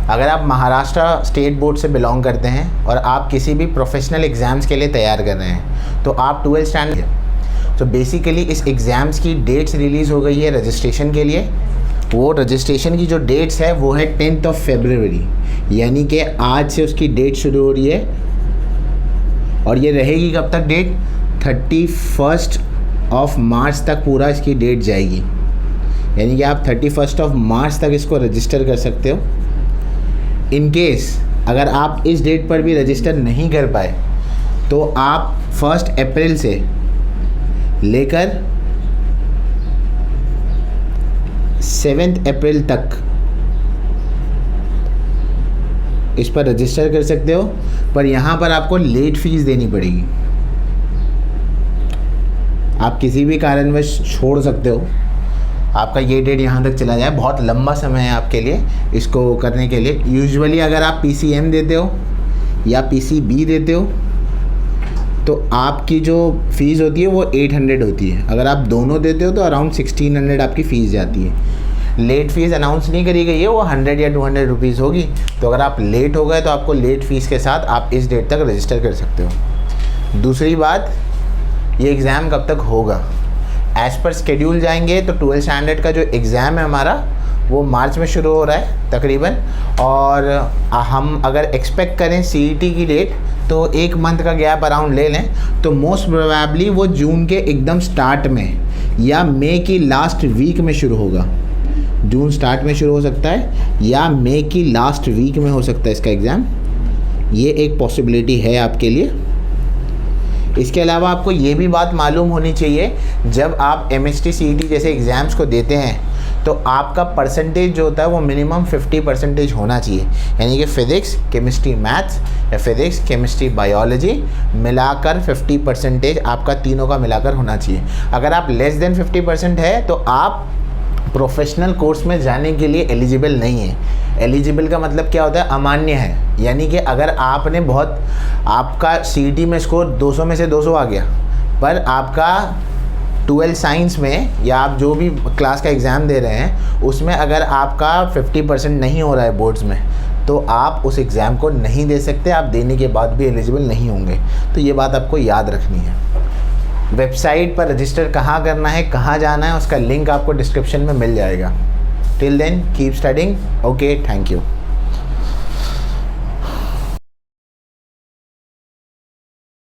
अगर आप Maharashtra state board से बिलोंग करते हैं और आप किसी भी प्रोफेशनल एग्ज़ाम्स के लिए तैयार कर रहे हैं तो आप 12th स्टैंडर्ड, तो बेसिकली इस एग्ज़ाम्स की डेट्स रिलीज़ हो गई है रजिस्ट्रेशन के लिए। वो रजिस्ट्रेशन की जो डेट्स है वो है 10th फरवरी, यानी कि आज से उसकी डेट शुरू हो रही है और ये रहेगी कब तक डेट, 31 मार्च तक पूरा इसकी डेट जाएगी। यानी कि आप 31 मार्च तक इसको रजिस्टर कर सकते हो। इन केस अगर आप इस डेट पर भी रजिस्टर नहीं कर पाए तो आप 1 अप्रैल से लेकर 7 अप्रैल तक इस पर रजिस्टर कर सकते हो, पर यहाँ पर आपको लेट फीस देनी पड़ेगी। आप किसी भी कारणवश छोड़ सकते हो, आपका ये डेट यहाँ तक चला जाए, बहुत लंबा समय है आपके लिए इसको करने के लिए। यूजुअली अगर आप PCM देते हो या PCB देते हो तो आपकी जो फ़ीस होती है वो 800 होती है। अगर आप दोनों देते हो तो अराउंड 1600 आपकी फ़ीस जाती है। लेट फ़ीस अनाउंस नहीं करी गई है, वो 100 या 200 रुपीज़ होगी। तो अगर आप लेट हो गए तो आपको लेट फ़ीस के साथ आप इस डेट तक रजिस्टर कर सकते हो। दूसरी बात, ये एग्ज़ाम कब तक होगा, एज़ पर स्केड्यूल जाएंगे तो 12th स्टैंडर्ड का जो एग्ज़ाम है हमारा वो मार्च में शुरू हो रहा है तकरीबन, और हम अगर एक्सपेक्ट करें CET की डेट तो 1 मंथ का गैप अराउंड ले लें तो मोस्ट प्रोबेबली वो जून के एकदम स्टार्ट में या मई की लास्ट वीक में शुरू होगा। जून स्टार्ट में शुरू हो सकता है या मई की लास्ट वीक में हो सकता है इसका एग्ज़ाम, ये एक पॉसिबिलिटी है आपके लिए। इसके अलावा आपको ये भी बात मालूम होनी चाहिए, जब आप MST CET जैसे एग्ज़ाम्स को देते हैं तो आपका परसेंटेज जो होता है वो मिनिमम 50% होना चाहिए। यानी कि फ़िज़िक्स, केमिस्ट्री, मैथ्स या फ़िज़िक्स, केमिस्ट्री, बायोलॉजी मिलाकर 50% आपका तीनों का मिलाकर होना चाहिए। अगर आप लेस देन 50% है तो आप प्रोफेशनल कोर्स में जाने के लिए एलिजिबल नहीं है। एलिजिबल का मतलब क्या होता है, अमान्य है। यानी कि अगर आपने आपका CET में स्कोर 200 में से 200 आ गया, पर आपका 12 साइंस में या आप जो भी क्लास का एग्ज़ाम दे रहे हैं उसमें अगर आपका 50% नहीं हो रहा है बोर्ड्स में, तो आप उस एग्ज़ाम को नहीं दे सकते, आप देने के बाद भी एलिजिबल नहीं होंगे। तो ये बात आपको याद रखनी है। वेबसाइट पर रजिस्टर कहाँ करना है, कहाँ जाना है, उसका लिंक आपको डिस्क्रिप्शन में मिल जाएगा। Till then keep studying. Okay, thank you.